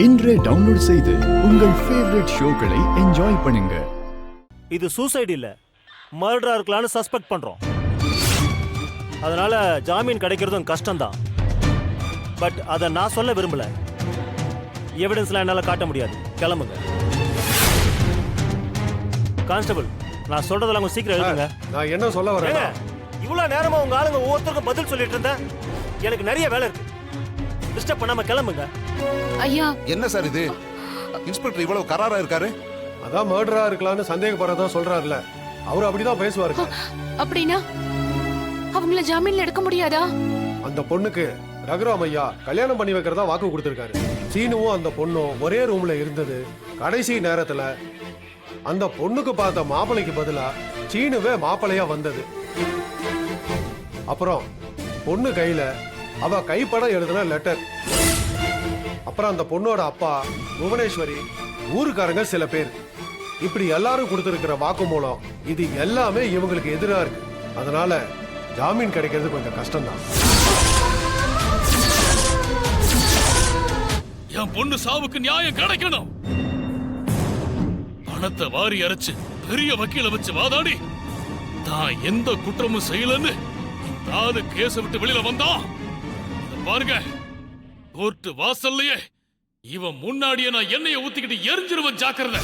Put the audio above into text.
இன்றே டவுன்லோட் செய்து உங்கள் ஃபேவரட் ஷோக்களை என்ஜாய் பண்ணுங்க. இது சூசைட் இல்ல, மர்டரா இருக்கலாம்னு சஸ்பெக்ட் பண்றோம். அதனால ஜாமீன் கிடைக்கிறதும் கஷ்டம்தான். பட் அதை நான் சொல்ல விரும்பல. எவிடன்ஸ்லாம் என்னால காட்ட முடியாது. கிளம்புங்க. கான்ஸ்டபிள், நான் சொல்றதெல்லாம் கொஞ்சம் சீக்கிரம் எழுதுங்க. நான் என்ன சொல்ல வரேன்? இவ்வளவு நேரமா உங்க ஆளுங்க ஒவ்வொருத்தருக்கும் பதில் சொல்லிட்டு இருந்தேன். எனக்கு நிறைய வேலை இருக்கு. டிஸ்டர்ப் பண்ணாம கிளம்புங்க. ஐயா, என்ன சார் இது? இன்ஸ்பெக்டர் இவ்வளவு கராரா இருக்காரு. அதான் மர்டரா இருக்கலாம்னு சந்தேகப்படுறதா சொல்றாருல, அவரு அப்படிதான் பேசுவாரு. அப்படின்னா அவங்கள ஜாமீன்ல எடுக்க முடியாதா? அந்த பொண்ணுக்கு ரகுராம் ஐயா கல்யாணம் பண்ணி வைக்கிறதா வாக்கு கொடுத்திருக்காரு. சீனுவும் அந்த பொண்ணும் ஒரே ரூம்ல இருந்தது. கடைசி நேரத்துல அந்த பொண்ணுக்கு பார்த்த மாப்பிளைக்கு பதிலா சீனுவே மாப்பிளையா வந்தது. அப்புறம் பொண்ணு கையில அவ கைப்பட எழுதின லெட்டர். அப்புறம் அந்த பொண்ணோட அப்பா, புவனேஸ்வரி, ஊருக்காரங்க சில பேர், இப்படி எல்லாரும் கொடுத்திருக்கிற வாக்குமூலம் இது எல்லாமே இவங்களுக்கு எதிராக இருக்கு. அதனால ஜாமீன் கிடைக்கிறது கொஞ்சம் கஷ்டம்தான். என் பொண்ணு சாவுக்கு நியாயம் கிடைக்கணும். பணத்தை வாரி அரைச்சு பெரிய வக்கீல வச்சு வாதாடி தான் எந்த குற்றமும் செய்யலன்னு தாது கேச விட்டு வெளியில வந்தான். பாருங்க, கோர்ட்டு வாசல்லையே இவன் முன்னாடியே நான் எண்ணெயை ஊத்திக்கிட்டு எரிஞ்சிருவன். ஜாக்கிரதை.